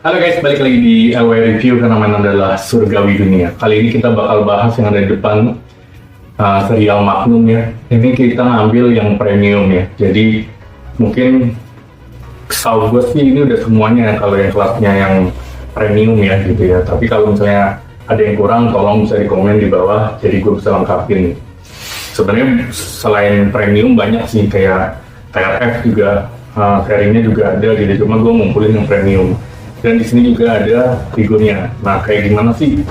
Halo guys, balik lagi di LW Review karena mainan adalah surgawi dunia. Kali ini kita bakal bahas yang ada di depan serial Magnum ya. Ini kita ngambil yang premium ya. Jadi mungkin setahu gue sih ini udah semuanya ya kalau yang kelasnya yang premium ya gitu ya. Tapi kalau misalnya ada yang kurang, tolong bisa di komen di bawah. Jadi gue bisa lengkapin. Sebenarnya selain premium banyak sih kayak TRF juga serinya juga ada gitu. Cuma gue ngumpulin yang premium. Dan di sini juga ada figurnya. Nah, kayak gimana sih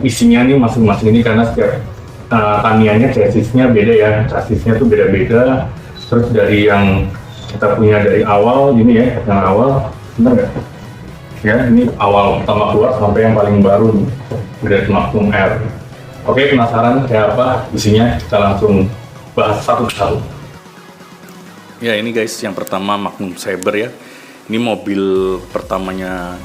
isinya nih masing-masing ini karena setiap Tamiya-nya chassisnya beda ya, chassisnya tuh beda-beda. Terus dari yang kita punya dari awal ini ya, yang awal, bener nggak? Ya, ini awal pertama keluar sampai yang paling baru nih, udah Magnum R. Oke, penasaran kayak apa isinya? Kita langsung bahas satu-satu. Ya ini guys, yang pertama Magnum Saber ya. Ini mobil pertamanya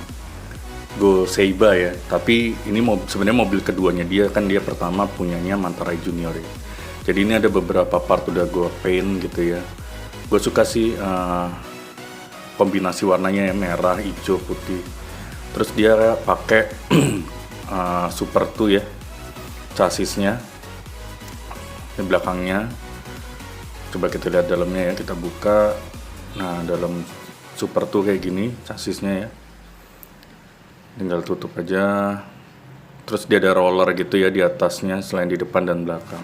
Go Seiba ya. Tapi ini sebenarnya mobil keduanya dia kan dia pertama punyanya Mantarai Junior ya. Jadi ini ada beberapa part udah gue paint gitu ya. Gue suka sih kombinasi warnanya ya, merah, hijau, putih. Terus dia pakai Super 2 ya, chassisnya. Di belakangnya. Coba kita lihat dalamnya ya, kita buka. Nah dalam Super 2 kayak gini chassisnya ya, tinggal tutup aja. Terus dia ada roller gitu ya di atasnya selain di depan dan belakang.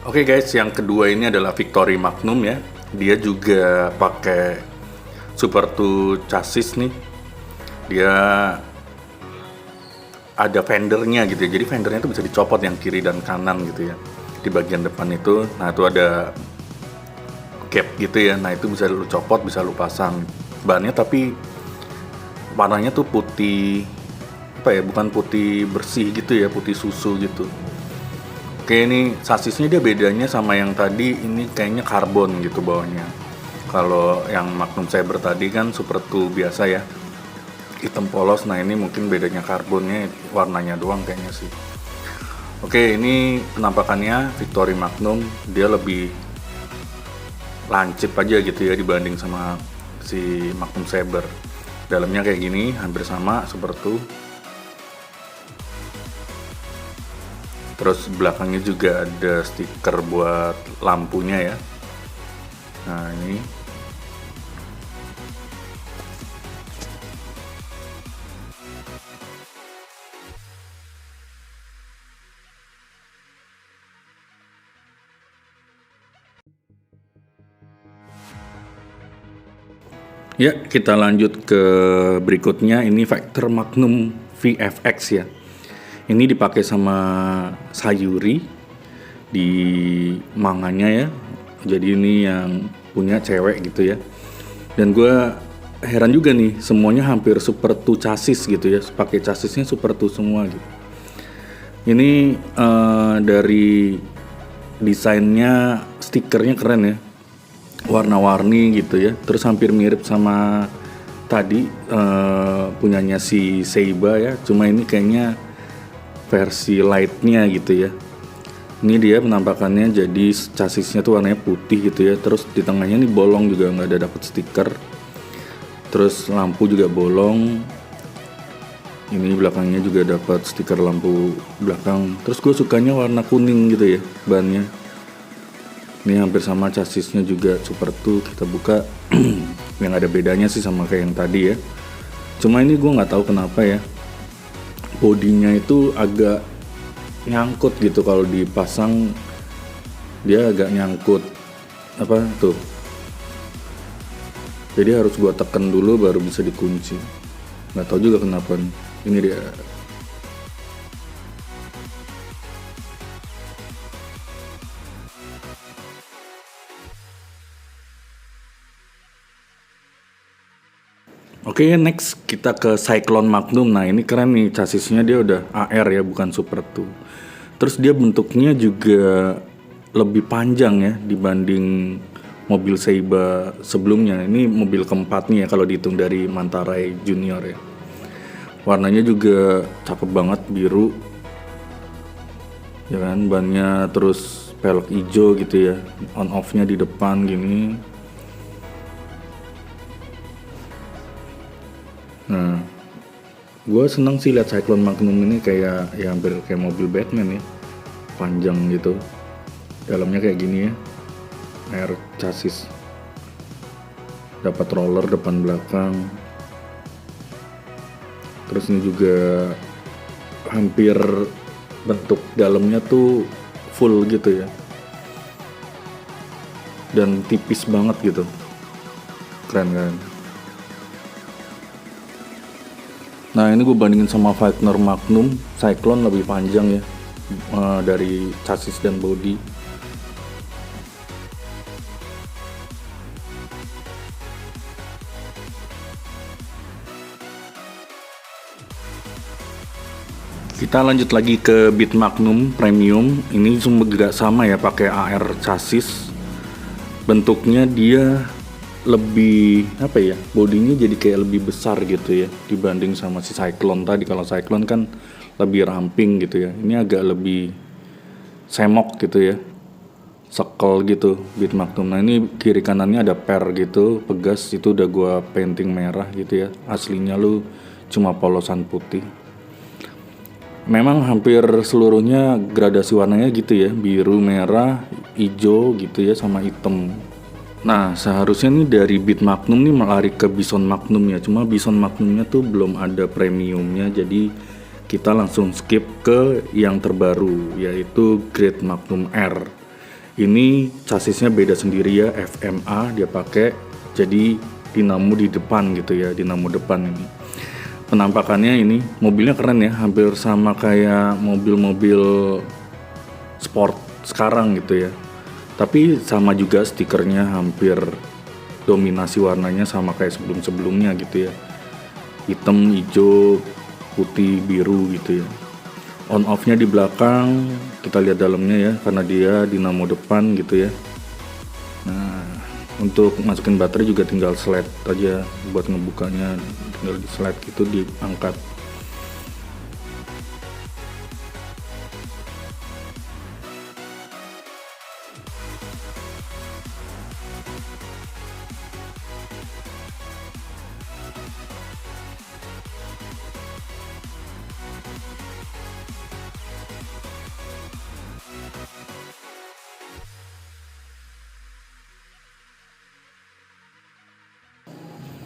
Oke guys, yang kedua ini adalah Victory Magnum ya. Dia juga pakai Super 2 chassis nih. Dia ada fendernya gitu ya. Jadi fendernya itu bisa dicopot yang kiri dan kanan gitu ya. Di bagian depan itu, nah itu ada gap gitu ya. Nah itu bisa lu copot, bisa lu pasang. Bannya tapi warnanya tuh putih, apa ya? Bukan putih bersih gitu ya, putih susu gitu. Oke, ini sasisnya dia bedanya sama yang tadi, ini kayaknya karbon gitu bawahnya. Kalau yang Magnum Saber tadi kan Super 2 biasa ya, hitam polos. Nah ini mungkin bedanya karbonnya, warnanya doang kayaknya sih. Oke, ini penampakannya Victory Magnum, dia lebih lancip aja gitu ya dibanding sama si Magnum Saber. Dalamnya kayak gini, hampir sama Super 2. Terus belakangnya juga ada stiker buat lampunya ya. Nah ini. Ya, kita lanjut ke berikutnya. Ini Vector Magnum VFX ya. Ini dipakai sama Sayuri di manganya ya. Jadi ini yang punya cewek gitu ya. Dan gue heran juga nih, semuanya hampir Super 2 chassis gitu ya. Pakai chassisnya Super 2 semua gitu. Ini dari desainnya, stikernya keren ya. Warna-warni gitu ya. Terus hampir mirip sama tadi punyanya si Seiba ya. Cuma ini kayaknya versi lightnya gitu ya. Ini dia penampakannya, jadi chassisnya tuh warnanya putih gitu ya. Terus di tengahnya nih bolong juga, nggak ada dapet stiker. Terus lampu juga bolong. Ini belakangnya juga dapat stiker lampu belakang. Terus gue sukanya warna kuning gitu ya bannya. Ini hampir sama chassisnya juga Super 2. Kita buka. Yang ada bedanya sih sama kayak yang tadi ya. Cuma ini gue nggak tahu kenapa ya, bodinya itu agak nyangkut gitu kalau dipasang, dia agak nyangkut apa tuh. Jadi harus gua tekan dulu baru bisa dikunci. Nggak tahu juga kenapa nih. Ini dia. Oke, next kita ke Cyclone Magnum. Nah ini keren nih, chassisnya dia udah AR ya, bukan Super 2. Terus dia bentuknya juga lebih panjang ya dibanding mobil Seiba sebelumnya. Ini mobil keempatnya ya kalau dihitung dari Mantarai Junior ya. Warnanya juga cakep banget, biru. Ya kan, bannya terus pelek hijau gitu ya. On off-nya di depan gini. Nah, gue seneng sih lihat Cyclone Magnum ini kayak ya hampir kayak mobil Batman ya. Panjang gitu. Dalamnya kayak gini ya. Air chassis. Dapat roller depan belakang. Terus ini juga hampir bentuk dalamnya tuh full gitu ya. Dan tipis banget gitu. Keren kan. Nah ini gue bandingin sama Falconer Magnum. Cyclone lebih panjang ya, dari chassis dan body. Kita lanjut lagi ke Beat Magnum Premium. Ini juga sama ya, pakai AR chassis. Bentuknya dia lebih apa ya, bodinya jadi kayak lebih besar gitu ya dibanding sama si Cyclone tadi. Kalau Cyclone kan lebih ramping gitu ya, ini agak lebih semok gitu ya, sekel gitu Beat Magnum. Nah ini kiri kanannya ada per gitu, pegas. Itu udah gua painting merah gitu ya, aslinya lu cuma polosan putih. Memang hampir seluruhnya gradasi warnanya gitu ya, biru, merah, hijau gitu ya, sama hitam. Nah seharusnya nih dari Beat Magnum nih melari ke Bison Magnum ya. Cuma Bison Magnumnya tuh belum ada premiumnya. Jadi kita langsung skip ke yang terbaru, yaitu Great Magnum R. Ini chassisnya beda sendiri ya, FMA dia pakai. Jadi dinamo di depan gitu ya, dinamo depan ini. Penampakannya ini mobilnya keren ya, hampir sama kayak mobil-mobil sport sekarang gitu ya. Tapi sama juga stikernya, hampir dominasi warnanya sama kayak sebelum-sebelumnya gitu ya. Hitam, hijau, putih, biru gitu ya. On off-nya di belakang, kita lihat dalamnya ya, karena dia dinamo depan gitu ya. Nah, untuk masukin baterai juga tinggal slide aja, buat ngebukanya tinggal di slide gitu, diangkat.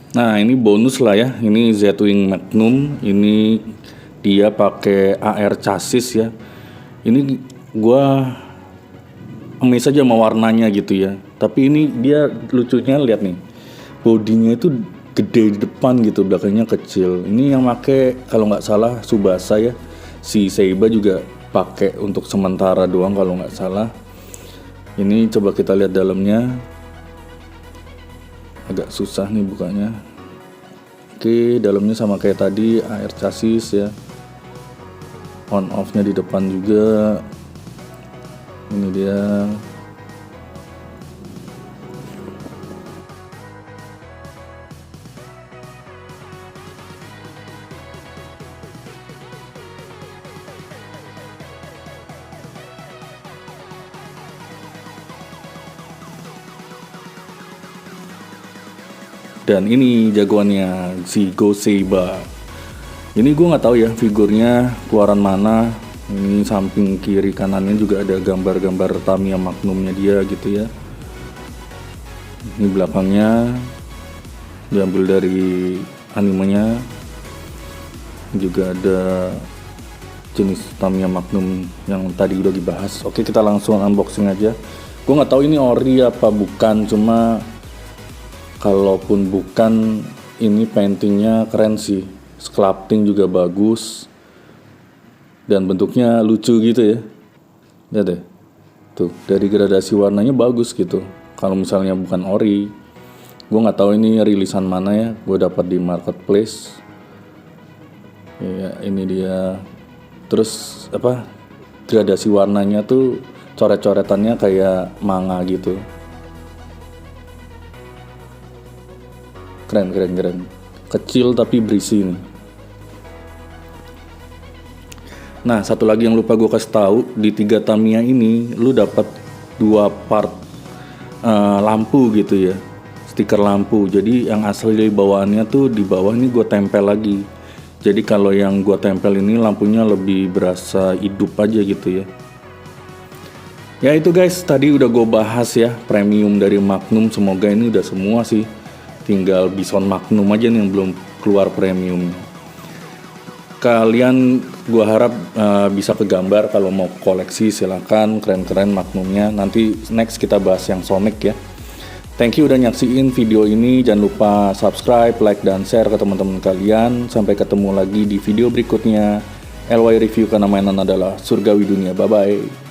Nah ini bonus lah ya, ini Z-Wing Magnum, ini dia pakai AR chassis ya. Ini gua amazed aja sama warnanya gitu ya. Tapi ini dia lucunya, lihat nih, bodinya itu gede di depan gitu, belakangnya kecil. Ini yang pakai kalau nggak salah Tsubasa ya. Si Seiba juga pakai untuk sementara doang kalau nggak salah. Ini coba kita lihat dalamnya. Agak susah nih bukanya. Oke, dalamnya sama kayak tadi, air chassis ya. On off-nya di depan juga. Ini dia. Dan ini jagoannya, si Go Seiba. Ini gue nggak tahu ya figurnya keluaran mana. Ini samping kiri kanannya juga ada gambar-gambar Tamiya Magnumnya dia gitu ya. Ini belakangnya diambil dari animenya. Juga ada jenis Tamiya Magnum yang tadi udah dibahas. Oke, kita langsung unboxing aja. Gue nggak tahu ini ori apa bukan, cuma kalaupun bukan, ini paintingnya keren sih, sculpting juga bagus, dan bentuknya lucu gitu ya. Lihat deh, tuh dari gradasi warnanya bagus gitu. Kalau misalnya bukan ori, gue nggak tahu ini rilisan mana ya. Gue dapat di marketplace. Ya ini dia. Terus apa? Gradasi warnanya tuh coret-coretannya kayak manga gitu. Keren. Kecil tapi berisi nih. Nah, satu lagi yang lupa gue kasih tahu, di 3 Tamiya ini lu dapat 2 part lampu gitu ya, stiker lampu. Jadi yang asli bawaannya tuh di bawah ini gue tempel lagi. Jadi kalau yang gue tempel ini lampunya lebih berasa hidup aja gitu ya. Ya itu guys, tadi udah gue bahas ya premium dari Magnum. Semoga ini udah semua sih. Tinggal Bison Magnum aja nih yang belum keluar premium. Kalian gue harap bisa kegambar. Kalau mau koleksi silakan, keren-keren Magnumnya. Nanti next kita bahas yang Sonic ya. Thank you udah nyaksiin video ini. Jangan lupa subscribe, like, dan share ke teman-teman kalian. Sampai ketemu lagi di video berikutnya. LY Review karena mainan adalah surgawi dunia. Bye-bye.